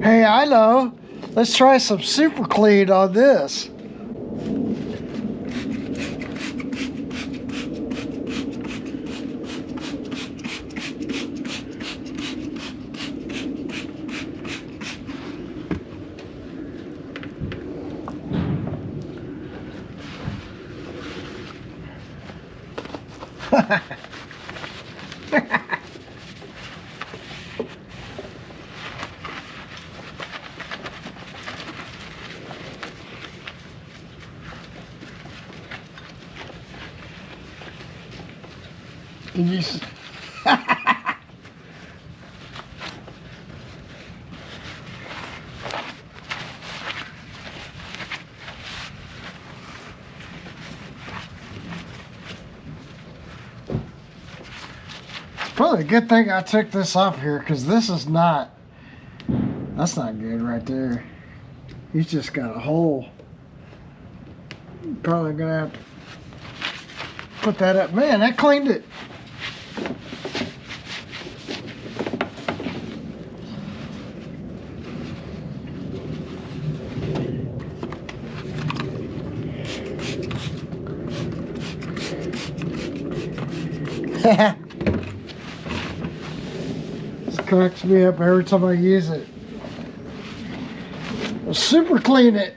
Hey, I know. Let's try some super clean on this. You It's probably a good thing I took this off here, because this is not, that's not good right there. He's just got a hole. Probably gonna have to put that up. Man, that cleaned it. This cracks me up every time I use it. I'll super clean it.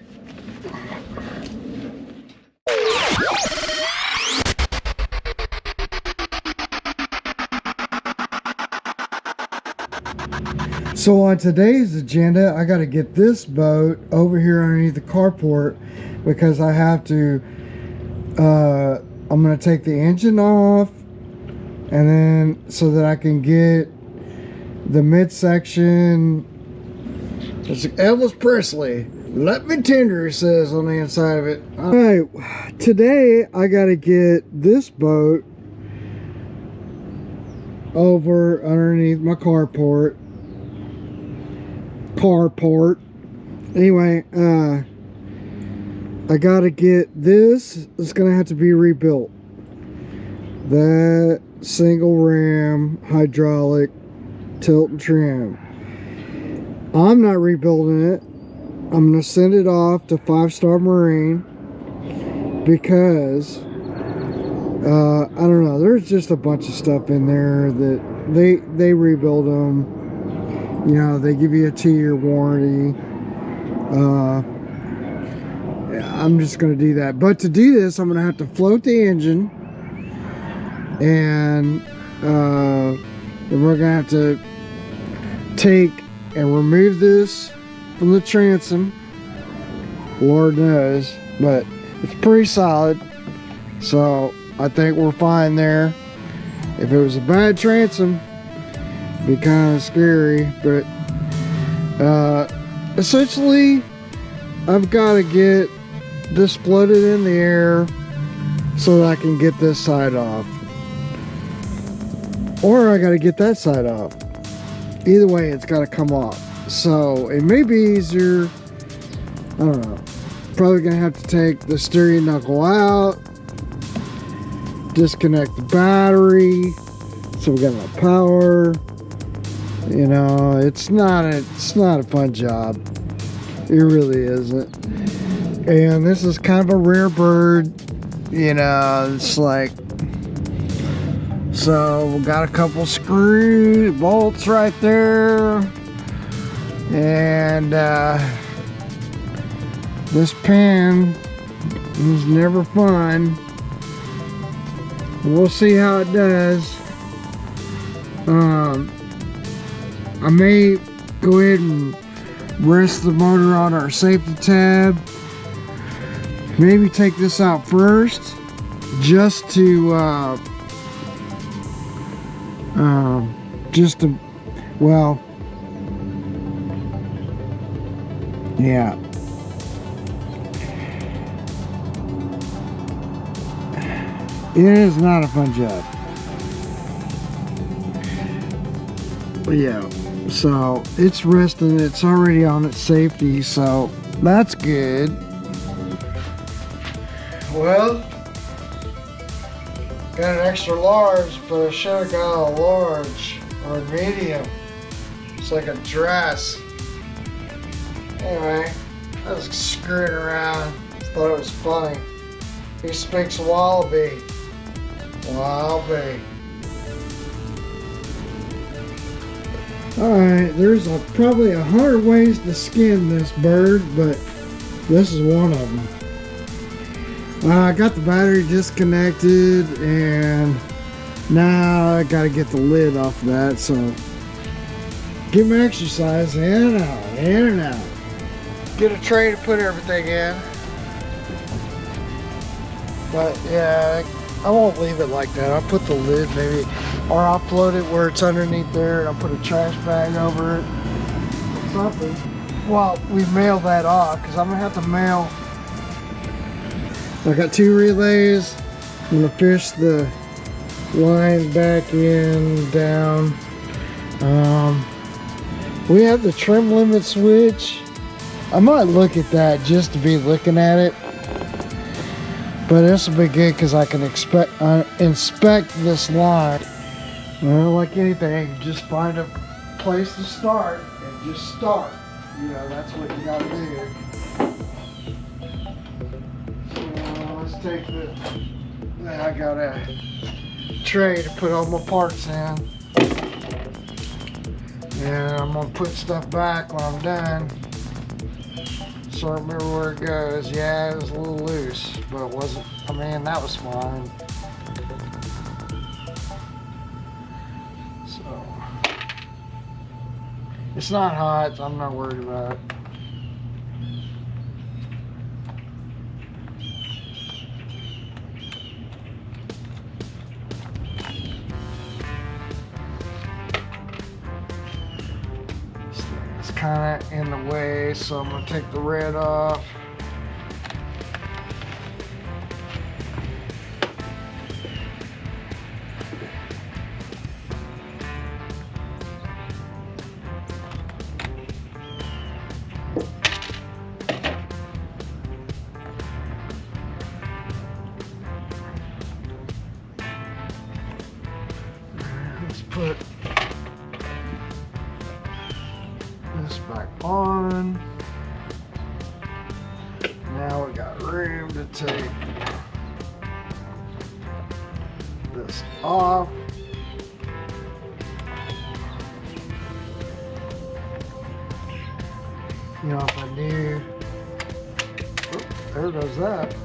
So on today's agenda, I got to get this boat over here underneath the carport, because I have to, I'm going to take the engine off, and then so that I can get the midsection. It's Elvis Presley, let me tender, it says on the inside of it. All right, today I got to get this boat over underneath my carport. Anyway, I gotta get this. It's gonna have to be rebuilt. That single ram hydraulic tilt and trim. I'm not rebuilding it. I'm gonna send it off to 5-Star Marine, because I don't know, there's just a bunch of stuff in there that they rebuild them. You know, they give you a 2-year warranty. I'm just going to do that. But to do this, I'm going to have to float the engine. And then we're going to have to take and remove this from the transom. Lord knows. But it's pretty solid. So I think we're fine there. If it was a bad transom, be kind of scary, but essentially I've got to get this floated in the air so that I can get this side off, or I got to get that side off. Either way, it's got to come off. So it may be easier, I don't know, probably gonna have to take the steering knuckle out, disconnect the battery so we got enough power. You know, it's not a fun job. It really isn't. And this is kind of a rare bird. You know, it's like, so we got a couple screw bolts right there. And this pin is never fun. We'll see how it does. I may go ahead and rest the motor on our safety tab. Maybe take this out first, just to, well, yeah. It is not a fun job. But yeah. So it's resting, it's already on its safety, so that's good. Well, got an extra large, but I should have got a large or a medium. It's like a dress. Anyway, I was screwing around. Thought it was funny. He speaks wallaby. Wallaby. Alright, there's probably 100 ways to skin this bird, but this is one of them. I got the battery disconnected, and now I got to get the lid off of that, so get my exercise in and out, in and out. Get a tray to put everything in. But yeah, I won't leave it like that. I'll put the lid maybe, or I'll float it where it's underneath there, and I'll put a trash bag over it. Something. Well, we mailed that off because I'm gonna have to mail. I got 2 relays. I'm gonna fish the line back in, down. We have the trim limit switch. I might look at that just to be looking at it. But this will be good because I can inspect this line. Well, like anything, just find a place to start and just start. You know, that's what you gotta do. So let's take the. I got a tray to put all my parts in, and I'm gonna put stuff back when I'm done. So I remember where it goes. Yeah, it was a little loose, but it wasn't. I mean, that was fine. So it's not hot, so I'm not worried about it. It's kind of in the way, so I'm going to take the red off. Let's put this back on. Now we got room to take this off. You know, if I do, oh, there goes that.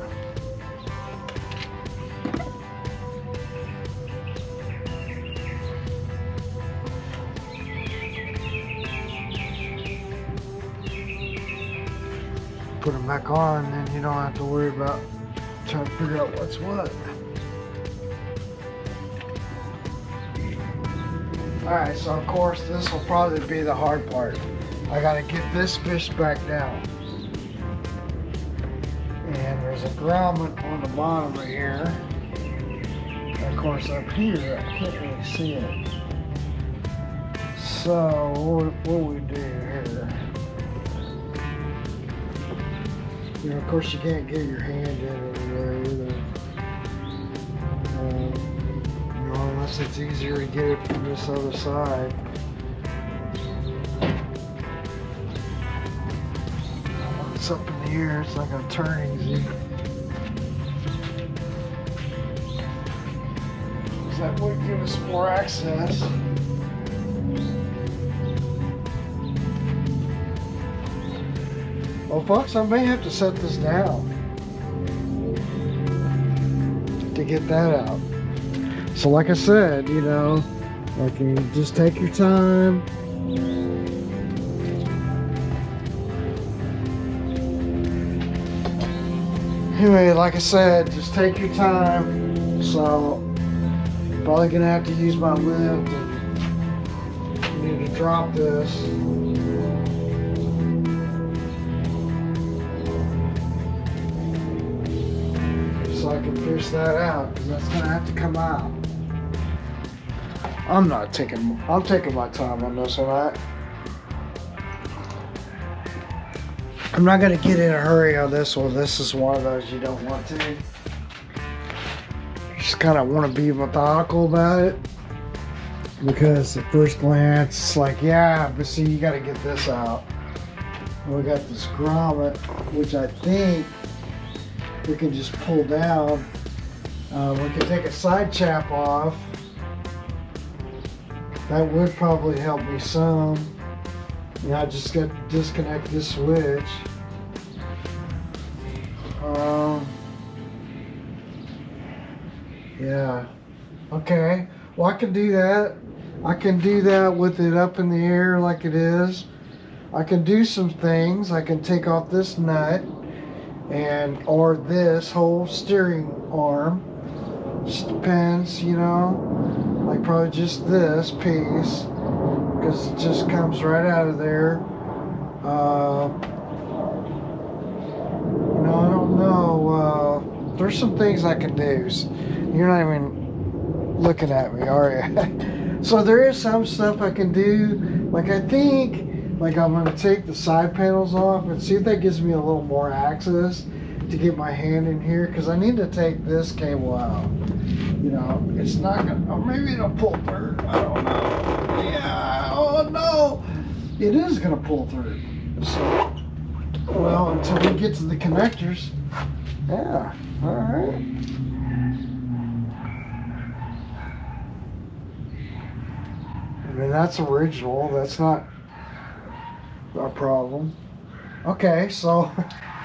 Put them back on, and then you don't have to worry about trying to figure out what's what. Alright, so of course this will probably be the hard part. I gotta get this fish back down. And there's a grommet on the bottom right here. And of course up here, I can't really see it. So, what we do here? You know, of course you can't get your hand in anywhere either. You know, unless it's easier to get it from this other side. It's up in the air, it's not going to turn easy. So that would give us more access. Well, folks, I may have to set this down to get that out. So like I said, you know, like you just take your time. Anyway, like I said, just take your time. So, probably gonna have to use my lift and need to drop this. So I can fish that out, because that's gonna have to come out. I'm taking my time on this one. I'm not gonna get in a hurry on this one. This is one of those you don't want to. You just kind of want to be methodical about it, because at first glance it's like, yeah, but see, you got to get this out. And we got this grommet, which I think we can just pull down. We can take a side chap off. That would probably help me some. You know, I just got to disconnect this switch. Yeah. Okay. Well, I can do that. I can do that with it up in the air like it is. I can do some things. I can take off this nut or this whole steering arm. Just depends, you know. Like probably just this piece, because it just comes right out of there. You know, I don't know. There's some things I can do. You're not even looking at me, are you? So there is some stuff I can do. Like I think, like I'm gonna take the side panels off and see if that gives me a little more access to get my hand in here, because I need to take this cable out. You know, it's not gonna, or maybe it'll pull through. I don't know. Yeah, oh no, it is gonna pull through. So, well, until we get to the connectors. Yeah, all right. I mean, that's original. That's not a problem. Okay, so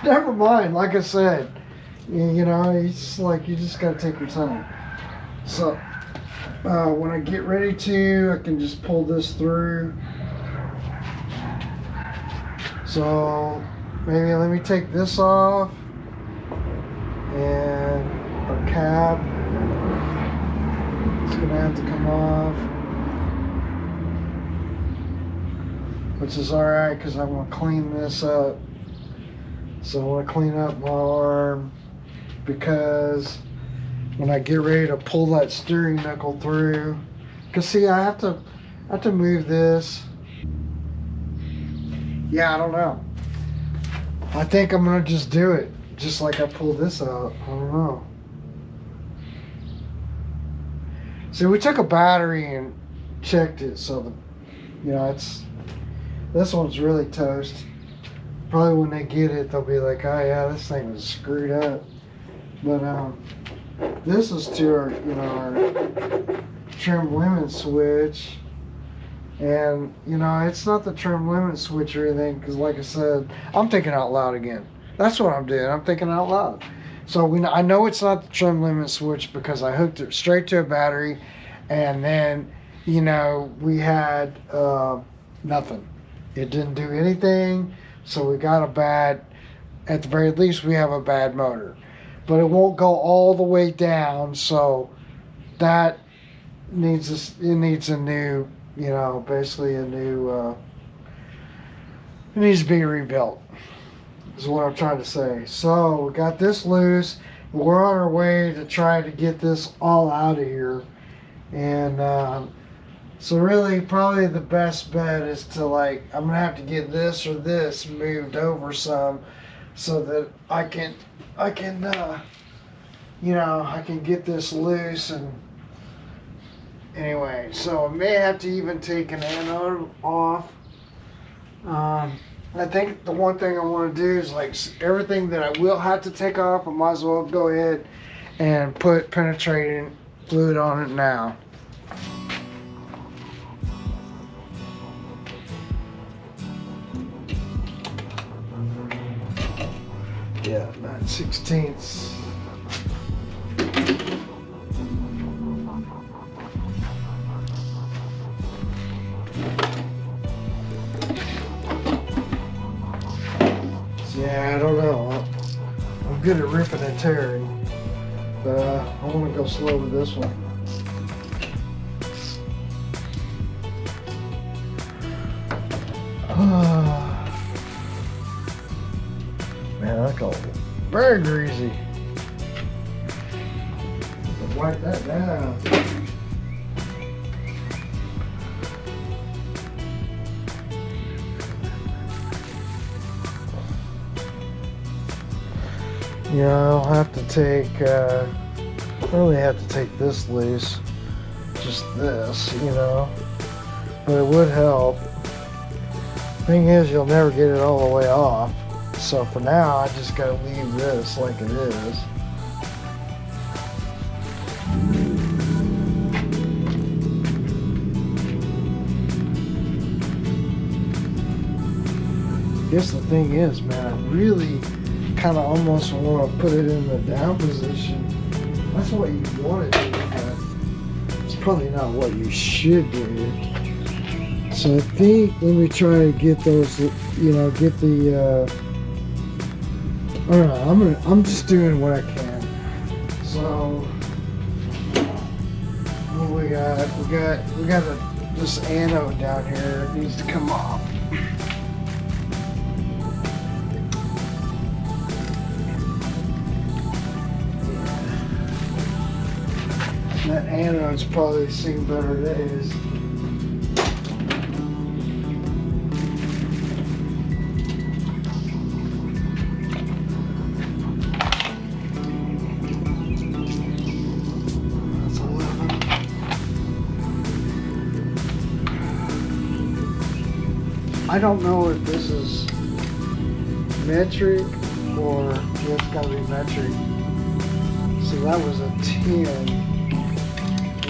never mind. Like I said, you know, it's like you just gotta take your time. So when I get ready to, I can just pull this through. So maybe let me take this off, and our cap, it's gonna have to come off, which is all right because I want to clean this up. So I want to clean up my arm, because when I get ready to pull that steering knuckle through, because see, I have to move this. Yeah, I don't know. I think I'm gonna just do it, just like I pulled this out. I don't know. See, we took a battery and checked it, so you know, this one's really toast. Probably when they get it, they'll be like, "Oh yeah, this thing was screwed up." But this is to our, you know, our trim limit switch. And, you know, it's not the trim limit switch or anything, because like I said, I'm thinking out loud again. That's what I'm doing. I'm thinking out loud. So I know it's not the trim limit switch because I hooked it straight to a battery, and then, you know, we had nothing. It didn't do anything, so we got at the very least, we have a bad motor. But it won't go all the way down, so that needs a new, you know, basically a new, it needs to be rebuilt, is what I'm trying to say. So we got this loose. We're on our way to try to get this all out of here. And so really probably the best bet is to, like, I'm gonna have to get this or this moved over some, so that I can you know, I can get this loose. And anyway, so I may have to even take an anode off. I think the one thing I want to do is, like, everything that I will have to take off, I might as well go ahead and put penetrating fluid on it now. Yeah, 9/16. Yeah, I don't know. I'm good at ripping and tearing, but I want to go slow with this one. Man, that got very greasy. Wipe that down. Yeah, I'll have to take, I really have to take this loose, just this, you know, but it would help. Thing is, you'll never get it all the way off. So for now, I just gotta leave this like it is. I guess the thing is, man, I really kind of almost want to put it in the down position. That's what you want to do, but it's probably not what you should do. So I think, let me try to get those, you know, get the, I don't know, I'm just doing what I can. So, what we got? We got this anode down here. It needs to come off. That anode's probably seen better days. That's 11. I don't know if this is metric or it's gotta be metric. So that was a 10.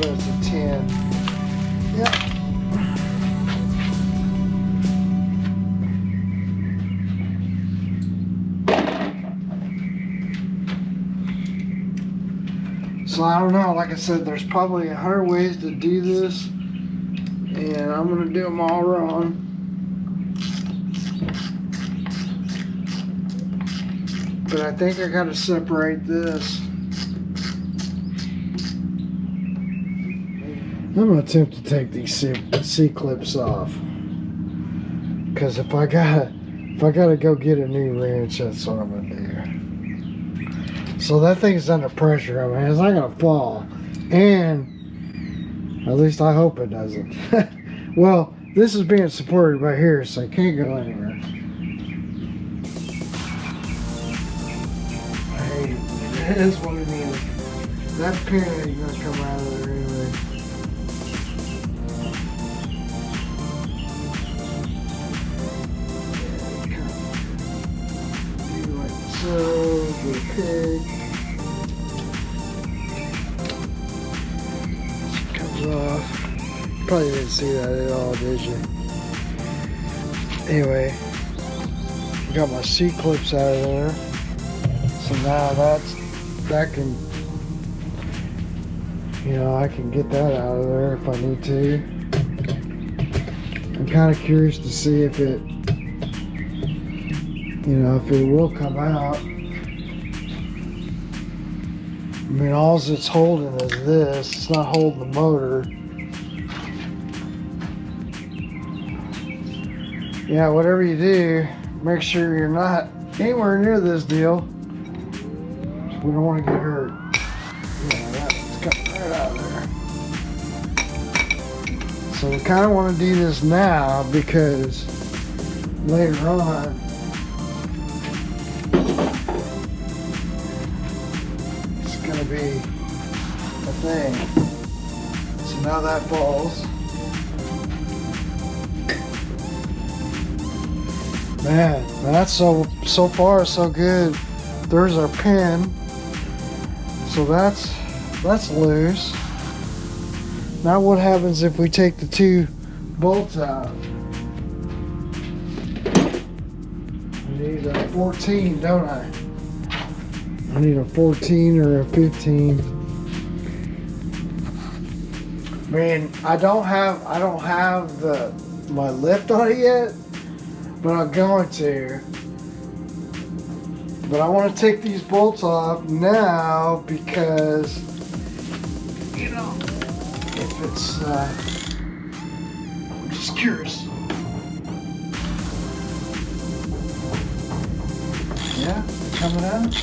That's a 10. Yep. So I don't know, like I said, there's probably 100 ways to do this, and I'm gonna do them all wrong. But I think I gotta separate this. I'm gonna attempt to take these C-clips off, because if I gotta go get a new wrench, that's what I'm gonna do. So that thing's under pressure. I mean, it's not gonna fall, and at least I hope it doesn't. Well, this is being supported right here, so it can't go anywhere. Hey, it is what it is. That pin ain't gonna come out of there anyway. So, get a pick. Comes off. Probably didn't see that at all, did you? Anyway, got my C-clips out of there. So now that can, you know, I can get that out of there if I need to. I'm kind of curious to see if it, you know, if it will come out. I mean, all it's holding is this. It's not holding the motor. Yeah, whatever you do, make sure you're not anywhere near this deal. We don't want to get hurt. Yeah, that's coming right out of there. So we kind of want to do this now, because later on, be a thing. So now that falls. Man, that's so far so good. There's our pin. So that's loose. Now what happens if we take the two bolts out? I need a 14, don't I? I need a 14 or a 15. Man, I don't have my lift on it yet, but I'm going to. But I want to take these bolts off now because, you know, if it's I'm just curious. Yeah, coming out.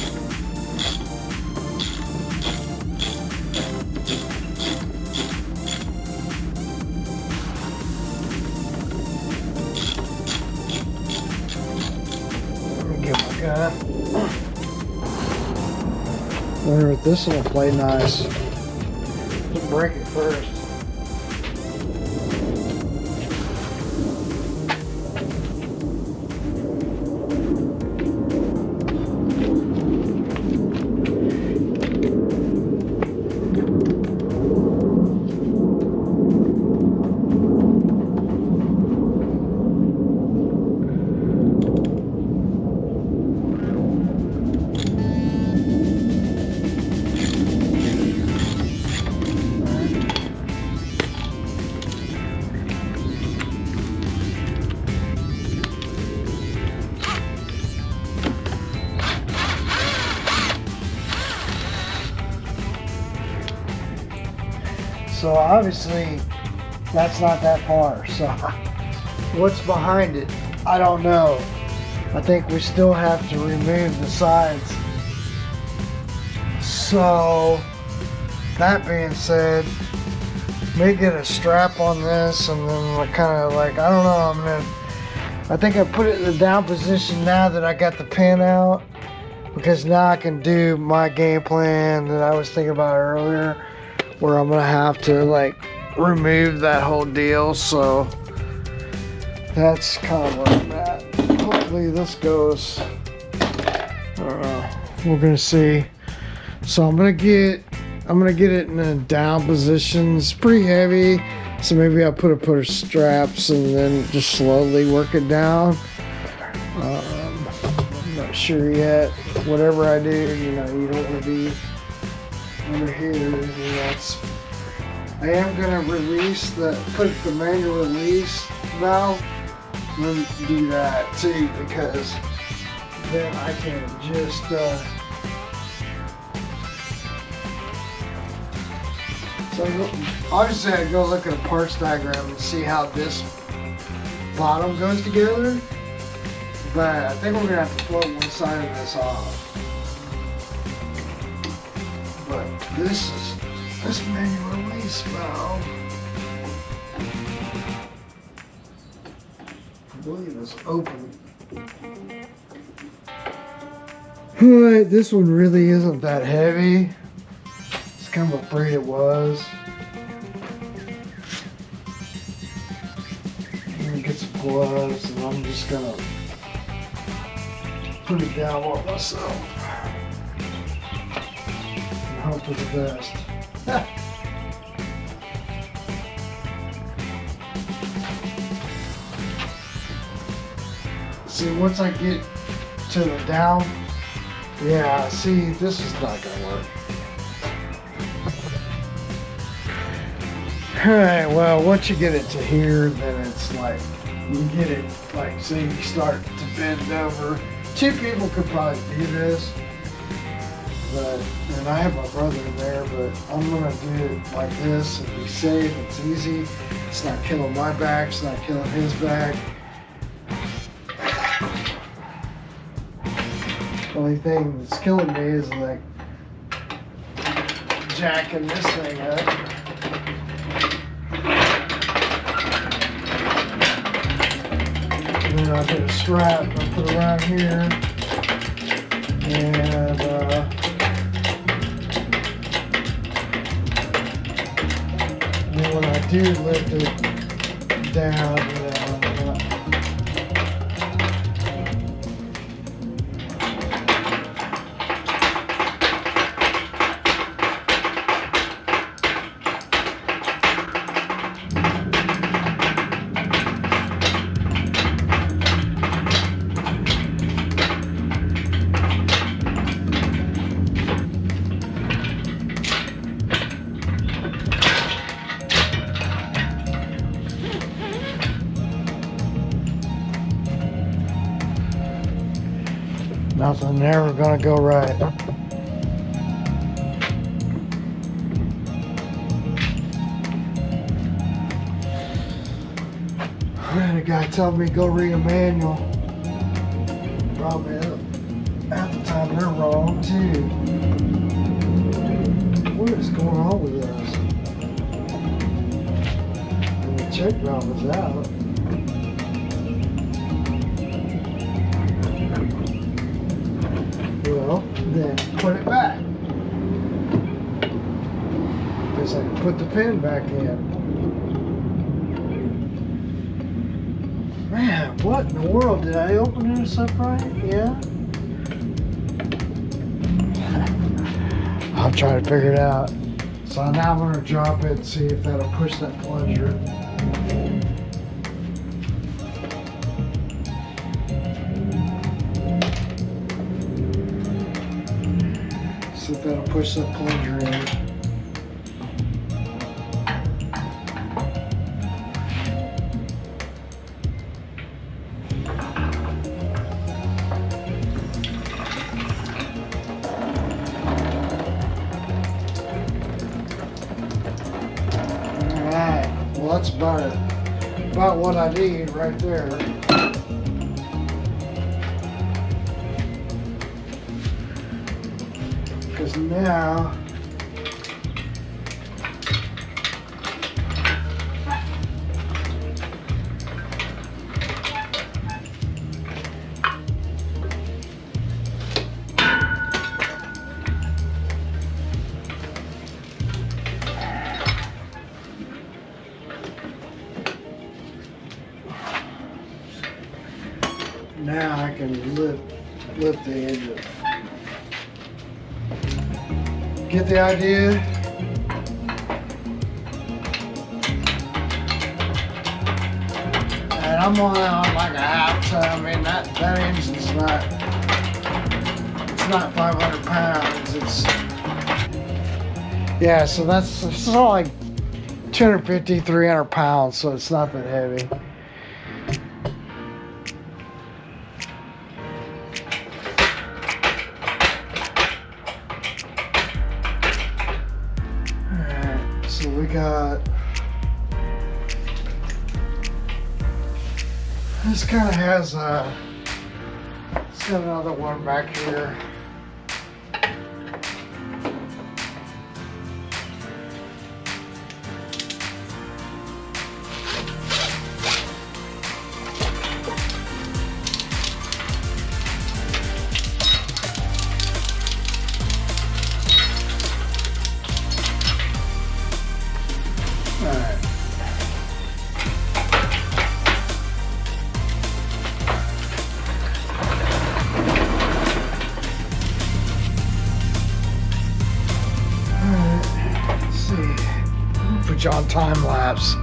Wonder if this will play nice. Let's break it first. So obviously that's not that far. So what's behind it? I don't know. I think we still have to remove the sides. So that being said, may get a strap on this and then kind of like, I don't know, I think I put it in the down position now that I got the pin out, because now I can do my game plan that I was thinking about earlier, where I'm gonna have to like remove that whole deal. So that's kind of where I'm at. Hopefully this goes, we're gonna see. So I'm gonna get it in a down position. It's pretty heavy, so maybe I'll put a straps and then just slowly work it down. I'm not sure yet. Whatever I do, you know, you don't want to be under here. I am gonna put the manual release valve. Let me do that too, because then I can just so obviously I go look at a parts diagram and see how this bottom goes together, but I think we're gonna have to float one side of this off. But this manual release valve, I believe it's open. Alright, this one really isn't that heavy. I was kind of afraid it was. I'm gonna get some gloves and I'm just gonna put it down on myself and hope for the best. See, once I get to the down, yeah, see, this is not gonna work. Alright, well, once you get it to here, then it's like, you get it, like, say you start to bend over. Two people could probably do this, but, and I have my brother in there, but I'm gonna do it like this and be safe. It's easy. It's not killing my back, it's not killing his back. Only thing that's killing me is like jacking this thing up. And then I'll get a strap and I'll put it around here. And then when I do lift it down, you know, nothing ever gonna go right. The guy told me to go read a manual. Probably half the time they're wrong too. What is going on with this? And the check valve is out. Well, then put it back. Guess I can put the pin back in. Man, what in the world? Did I open this up right? Yeah. I'll try to figure it out. So now I'm going to drop it and see if that'll push that plunger. See if that'll push that plunger in. that's about what I need right there. Because now I can lift the engine. Get the idea? And I'm only on like a half ton. I mean, that engine's not 500 pounds. Yeah, so it's all like 250, 300 pounds, so it's not that heavy. So we got, this kind of has it's got another one back here. Put you on time lapse.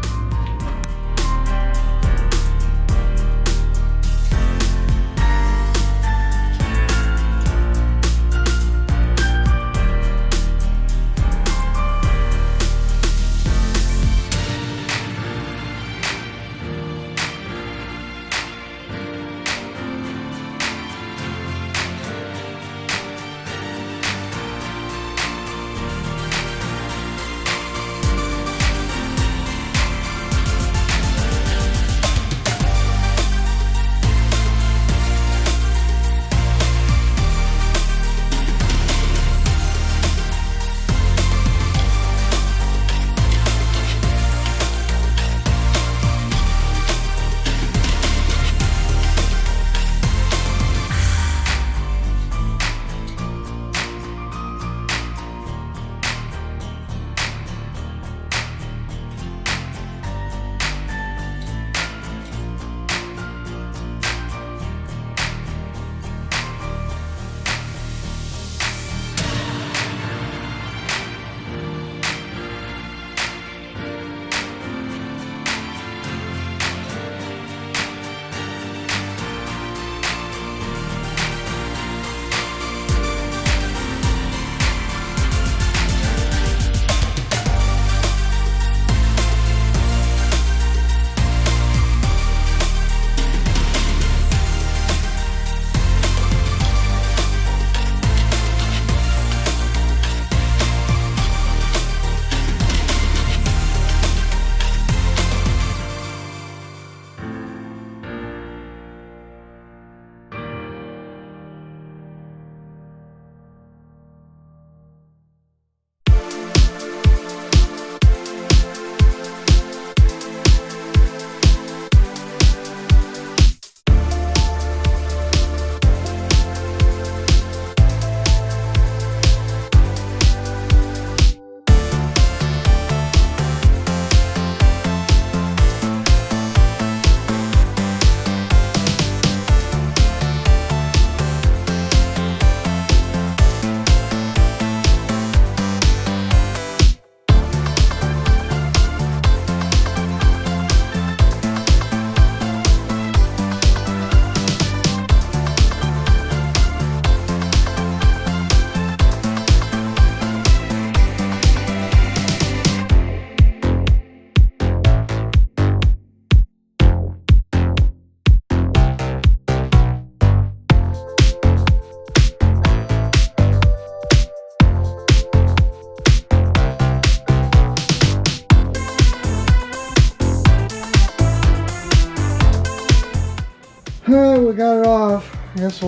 it off. I guess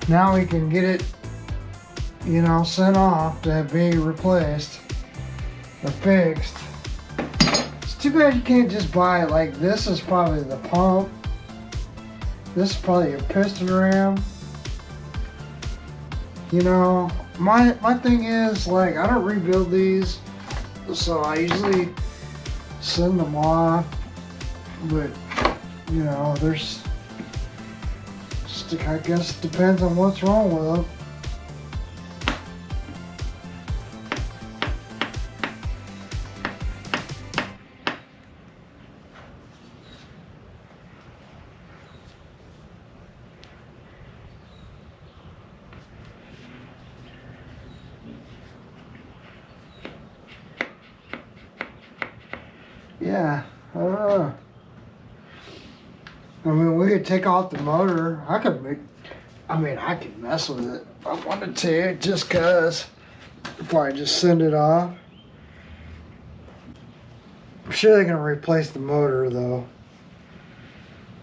now we can get it, you know, sent off to be replaced or fixed. It's too bad you can't just buy it. Like, this is probably the pump. This is probably a piston ram. You know, my thing is, like, I don't rebuild these, so I usually send them off. But, you know, there's, I guess it depends on what's wrong with them. Yeah, I don't know. I mean, we could take off the motor. I could mess with it if I wanted to, just cause. Probably just send it off. I'm sure they're gonna replace the motor though.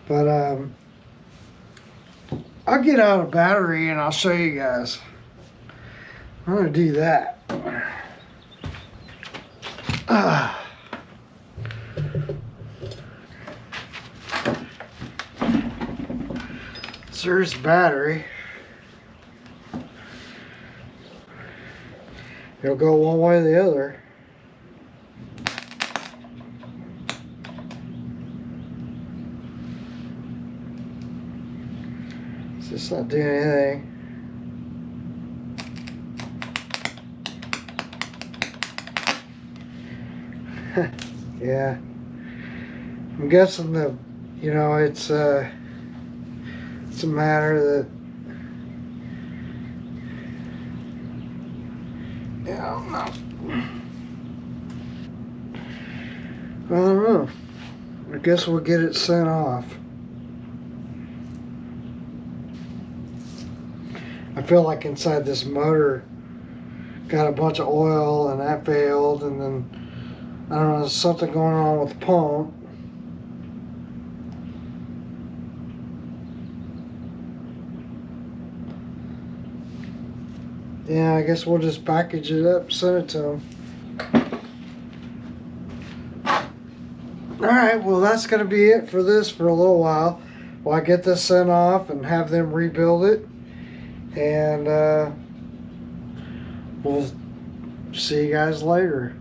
But I'll get out a battery and I'll show you guys. I'm gonna do that. So there's the battery. It'll go one way or the other. It's just not doing anything. Yeah. I'm guessing you know, it's a matter that, yeah, I don't know. I don't know. I guess we'll get it sent off. I feel like inside this motor got a bunch of oil and that failed, and then I don't know, there's something going on with the pump. Yeah, I guess we'll just package it up and send it to them. Alright, well that's going to be it for this for a little while. While I get this sent off and have them rebuild it. And we'll see you guys later.